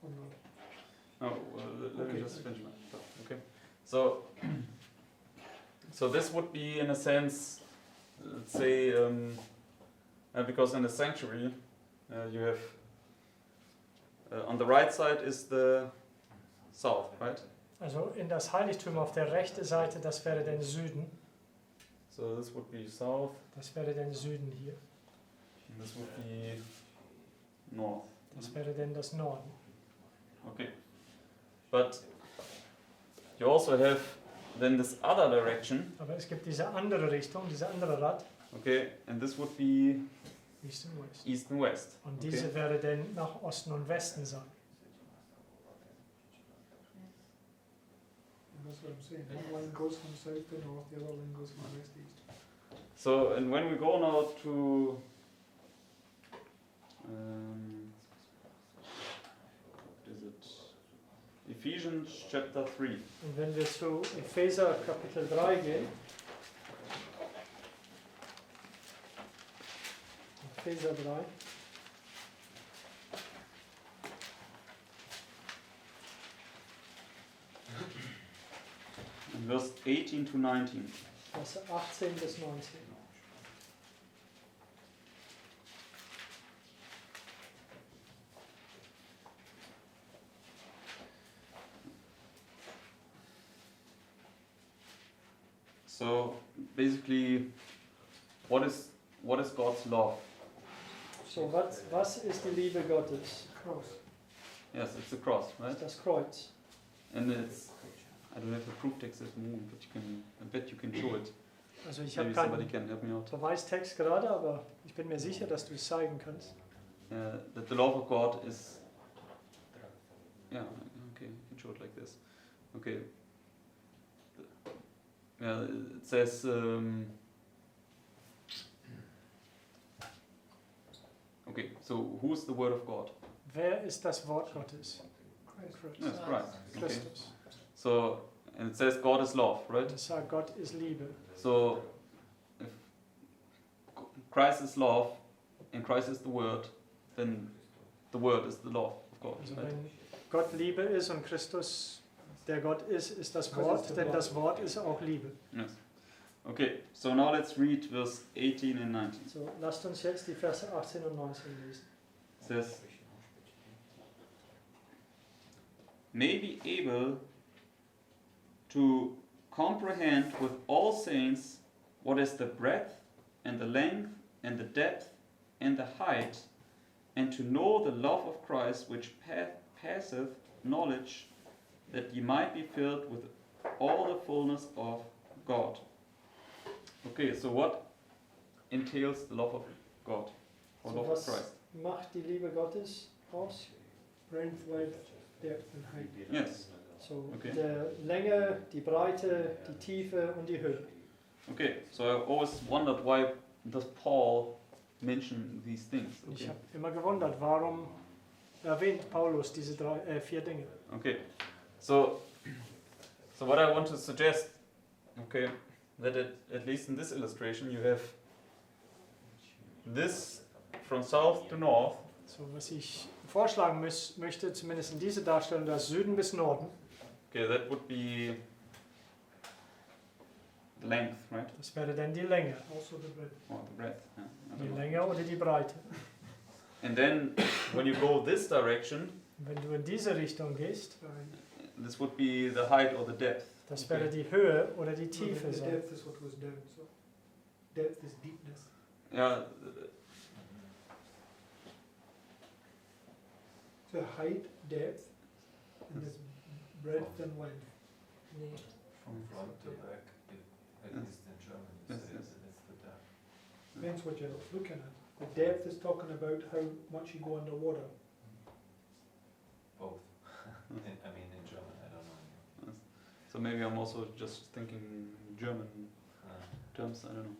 Or not? Oh, well, let me Okay. just finish my thought. Okay, so so this would be in a sense, let's say, because in the sanctuary you have on the right side is the south, right? Also in das Heiligtum auf der rechten Seite, das wäre der Süden. So this would be south, Das wäre der Süden hier. and this would be north. Das wäre dann das Norden. Okay, but you also have then this other direction. Aber es gibt diese andere Richtung, diese andere Rad, Okay, and this would be East and West. east and west. Und Okay. diese wäre dann nach Osten und Westen sein. And that's what I'm saying. One line goes from south to north, the other line goes from west to east. So, and when we go now to what is it? Ephesians chapter 3. Und wenn wir zu Epheser Kapitel 3 gehen, Epheser 3, In verse 18 to 19. Verse 18 bis 19. So basically, what is God's love? So, was ist die Liebe Gottes? Cross. Yes, it's the cross, Das right? ist das Kreuz. And it's, I don't have a proof text at the moment, but I bet you can show it. Also ich habe Maybe somebody keinen can help me out. Beweistext gerade, aber ich bin mir sicher, dass du es zeigen kannst. That the love of God is, yeah, okay, you can show it like this. Okay. Yeah, it says, okay, so who's the word of God? Wer ist das Wort Gottes? Christ. Yes, Christ. Okay. Christus. So, and it says God is love, right? Das sagt, Gott ist Liebe. So, if Christ is love and Christ is the word, then the word is the love of God. Also Right? wenn Gott Liebe ist und Christus der Gott ist das Wort, denn das Wort ist auch Liebe. Yes. Okay, so now let's read verse 18 and 19. So, lasst uns jetzt die Verse 18 und 19 lesen. It says, may be able to comprehend with all saints what is the breadth and the length and the depth and the height, and to know the love of Christ which passeth knowledge, that ye might be filled with all the fullness of God. Okay, so what entails the love of God or So love of was Christ? macht die Liebe Gottes aus? Breadth, width, depth and height. Yes. So Okay. die Länge, die Breite, die Tiefe und die Höhe. Okay, so I always wondered why does Paul mention these things? Ich Okay. habe immer gewundert, warum erwähnt Paulus diese 4 Dinge. Okay, so what I want to suggest, okay, that at least in this illustration you have this from south to north. So, was ich vorschlagen möchte, zumindest in dieser Darstellung, das Süden bis Norden. Okay, that would be the length, right? Das wäre dann die Länge. Also the breadth. Or the breadth. Yeah, I Die don't know. Länge oder die Breite. And then when you go this direction, Wenn du in diese Richtung gehst, this would be the height or the depth. das wäre die Höhe oder die Tiefe The sein. depth is what goes down. So depth is deepness. Yeah, So height, depth, and this breadth and length. Nee. From front to back, at least in German, you Yes, say yes. that it's the depth. Depends what you're looking at. The depth is talking about how much you go underwater. Both. I mean, in German, I don't know. so maybe I'm also just thinking German terms, I don't know.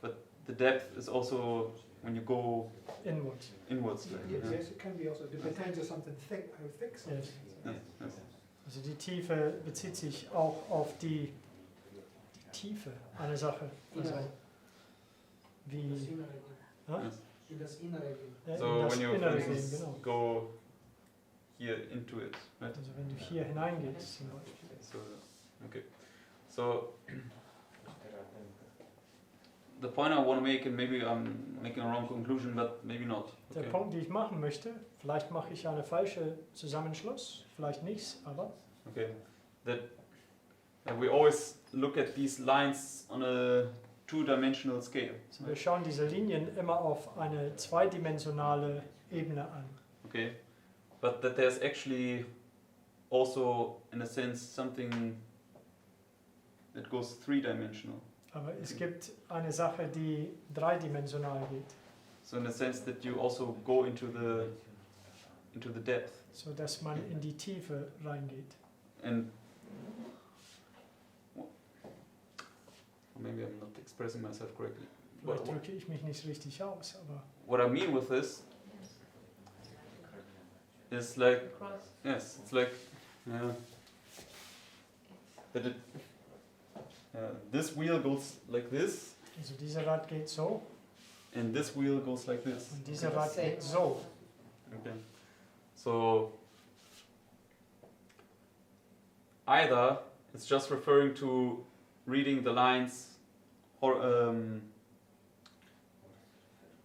But the depth is also when you go Inwards. inwards. Yes, it can be also. It depends on something thick, how thick something Yes. is. Yes, yes. Also die Tiefe bezieht sich auch auf die Tiefe einer Sache. Also Das wie Innere gehen. ja? Yes. In das Innere gehen. Ja, So in das when you, for Innere gehen, instance, genau. go here into it, right? Also wenn du hier hineingehst zum Beispiel. So, okay. So the point I want to make, and maybe I'm making a wrong conclusion, but maybe not. Der Okay. Punkt, den ich machen möchte, vielleicht mache ich einen falschen Zusammenschluss, vielleicht nicht, aber Okay. That we always look at these lines on a two-dimensional scale. also wir schauen diese Linien immer auf eine zweidimensionale Ebene an. Okay. But that there's actually also, in a sense, something that goes three-dimensional. Aber es gibt eine Sache, die dreidimensional geht, So in a sense that you also go into the depth. so dass man in die Tiefe reingeht. And well, maybe I'm not expressing myself correctly. Vielleicht drücke ich mich nicht richtig aus, aber What I mean with this is like, Cross. yes, it's like that this wheel goes like this, also dieser Rad geht so and this wheel goes like this. und dieser Rad geht so. Okay. So either it's just referring to reading the lines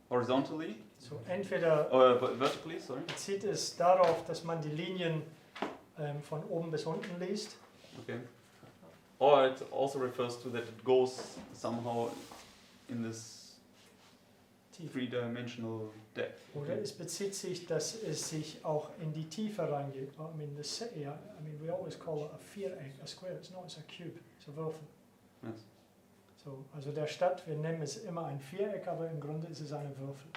horizontally So entweder or vertically, sorry. bezieht es darauf, dass man die Linien von oben bis unten liest, Okay. Or it also refers to that it goes somehow in this tief. three-dimensional depth. Oder es bezieht sich, dass es sich auch in die Tiefe reingeht. I mean, we always call a Viereck a square. It's not, it's a cube. It's a Würfel. Yes. So, also der Stadt, wir nennen es immer ein Viereck, aber im Grunde ist es eine Würfel.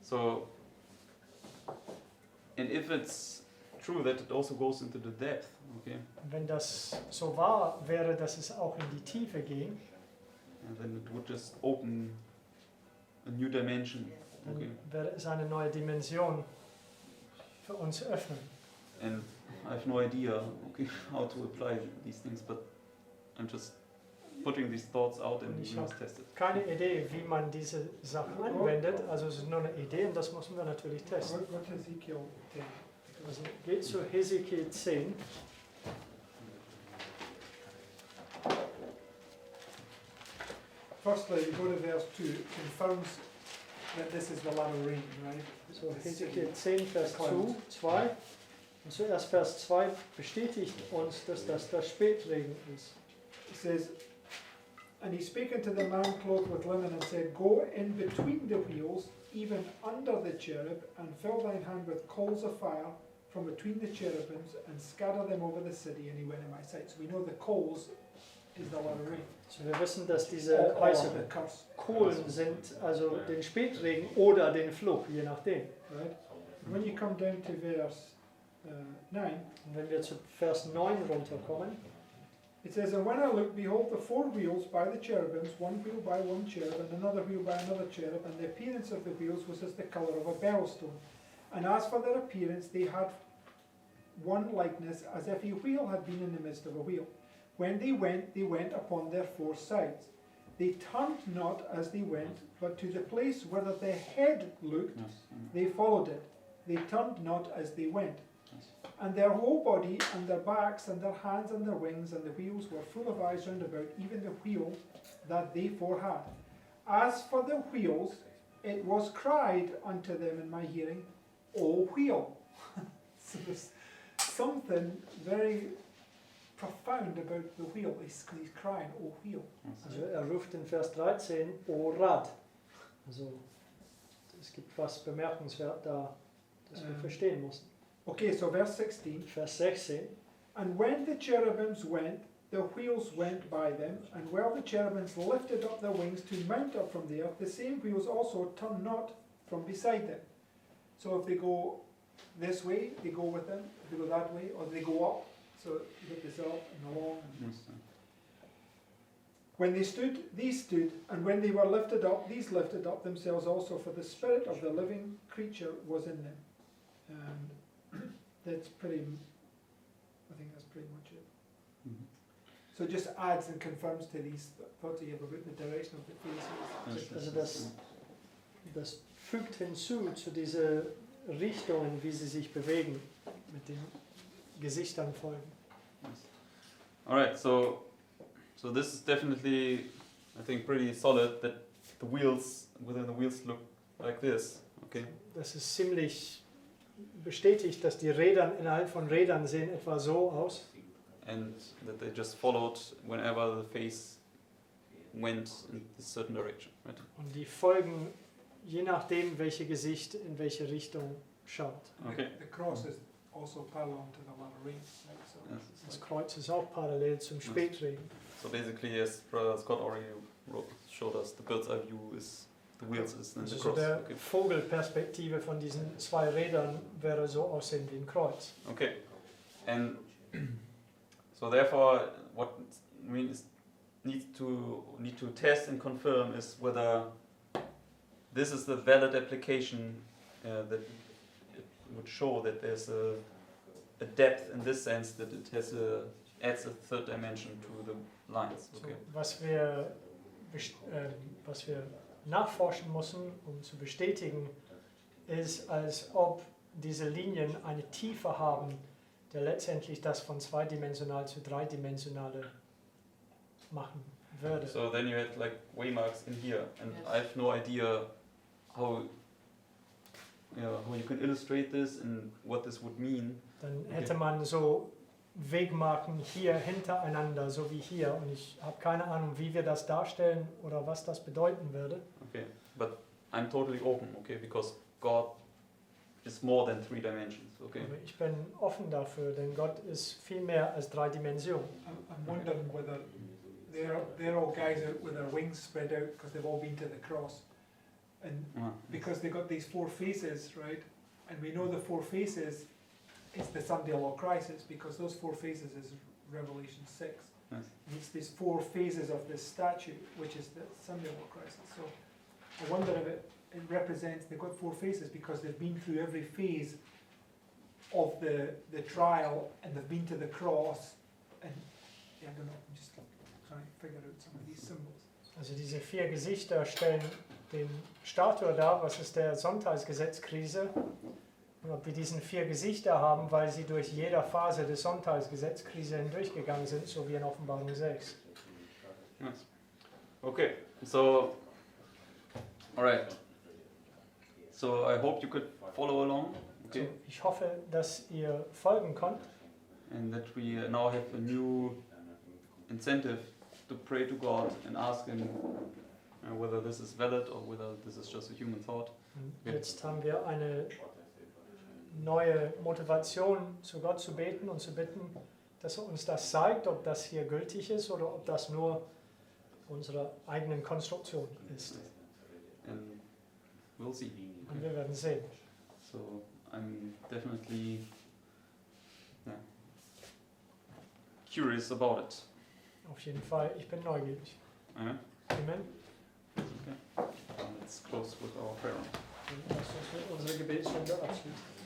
So, and if it's true that it also goes into the depth, okay, Und wenn das so wahr wäre, dass es auch in die Tiefe ging, and then it would just open a new dimension, dann okay. wäre es eine neue Dimension für uns öffnen. And I have no idea, okay, how to apply these things, but I'm just putting these thoughts out and Und ich we must habe test it. keine Idee, wie man diese Sachen anwendet. Also es ist nur eine Idee und das müssen wir natürlich testen. Go to Ezekiel 10. Also geht zu Hesekiel 10. Firstly, we go to verse 2. It confirms that this is the latter rain, right? So Hesekiel 10, Vers 2. Und zuerst Vers 2 bestätigt uns, dass das der Spätregen ist. It says, and he spake unto the man clothed with linen and said, Go in between the wheels, even under the cherub, and fill thine hand with coals of fire from between the cherubims, and scatter them over the city. And he went in my sight. So we know the coals is the latter rain. So wir wissen, dass diese Or heißen the curse, Kohlen sind, also den Spätregen oder den Fluch, je nachdem. right? When you come down to verse 9, Und wenn wir zu Vers 9 runterkommen, it says, And when I looked, behold, the four wheels by the cherubims, one wheel by one cherub, and another wheel by another cherub, and the appearance of the wheels was as the colour of a beryl stone. And as for their appearance, they had one likeness, as if a wheel had been in the midst of a wheel. When they went upon their four sides. They turned not as they went, but to the place whither the head looked, they followed it. They turned not as they went. And their whole body, and their backs, and their hands, and their wings, and the wheels were full of eyes round about, even the wheel that they four had. As for the wheels, it was cried unto them in my hearing, O wheel. So there's something very profound about the wheel. He's crying, O wheel. also ruft in Vers 13, O Rad. Also es gibt was bemerkenswert da, das wir verstehen müssen. Okay, so verse 16. Vers 16. And when the cherubims went, the wheels went by them, and while the cherubims lifted up their wings to mount up from the earth, the same wheels also turned not from beside them. So if they go this way, they go with them. If they go that way, or they go up. So you get this up and along. When they stood, these stood, and when they were lifted up, these lifted up themselves also, for the spirit of the living creature was in them. And that's pretty, I think that's pretty much it. Mhm. So it just adds and confirms to these thoughts you have about the direction of the faces. Also das fügt hinzu zu diese Richtungen, wie sie sich bewegen, mit den Gesichtern folgen. Alright, so this is definitely, I think, pretty solid that the wheels, within the wheels look like this, okay? Das ist ziemlich bestätigt, dass die Räder innerhalb von Rädern sehen etwa so aus. And that they just followed whenever the face went in a certain direction, right? Und die folgen je nachdem, welche Gesicht in welche Richtung schaut. Okay. The cross is also parallel to the latter rain. Right? So Yes. it's Das like- Kreuz ist auch parallel zum Spätregen. So basically, as Brother Scott already showed us, the bird's eye view is the wheels is and the Also so cross. der Okay. Vogelperspektive von diesen zwei Rädern wäre so aussehen wie ein Kreuz. Okay. And so therefore, what we need to test and confirm is whether this is the valid application that it would show that there's a depth in this sense that it has adds a third dimension to the lines. So, Okay. was wir nachforschen müssen, um zu bestätigen, ist, als ob diese Linien eine Tiefe haben, der letztendlich das von zweidimensional zu dreidimensionale machen würde. So then you had like waymarks in here, and Yes. I have no idea how you can illustrate this and what this would mean. Dann hätte man so Wegmarken hier hintereinander, so wie hier, und ich habe keine Ahnung, wie wir das darstellen oder was das bedeuten würde. Okay, but I'm totally open, okay, because God is more than 3 dimensions, okay? Aber ich bin offen dafür, denn Gott ist viel mehr als 3 Dimensionen. I'm wondering whether they're all guys out with their wings spread out because they've all been to the cross, and because they got these 4 faces, right? And we know the 4 faces is the Sunday law crisis, because those 4 faces is Revelation 6. Yes. And it's these 4 phases of this statue, which is the Sunday law crisis. So I wonder if it represents, they've got 4 faces because they've been through every phase of the trial, and they've been to the cross, and yeah, I don't know, I'm just trying to figure out some of these symbols. Also diese 4 Gesichter stellen den Statue dar, was ist der Sonntagsgesetzkrise. Und ob wir diesen 4 Gesichter haben, weil sie durch jede Phase des Sonntagsgesetzkrise hindurchgegangen sind, so wie in Offenbarung 6. Nice. Okay, so, alright. So I hope you could follow along. Okay. So, ich hoffe, dass ihr folgen konnt. And that we now have a new incentive to pray to God and ask Him whether this is valid or whether this is just a human thought. Und jetzt haben wir eine neue Motivation, zu Gott zu beten und zu bitten, dass er uns das zeigt, ob das hier gültig ist oder ob das nur unsere eigenen Konstruktion ist. And we'll see. Und wir werden sehen. So I'm definitely curious about it. Auf jeden Fall, ich bin neugierig. Amen. Amen. Okay. Let's close with our prayer. Und lass uns mit unserer Gebetsrunde abschließen.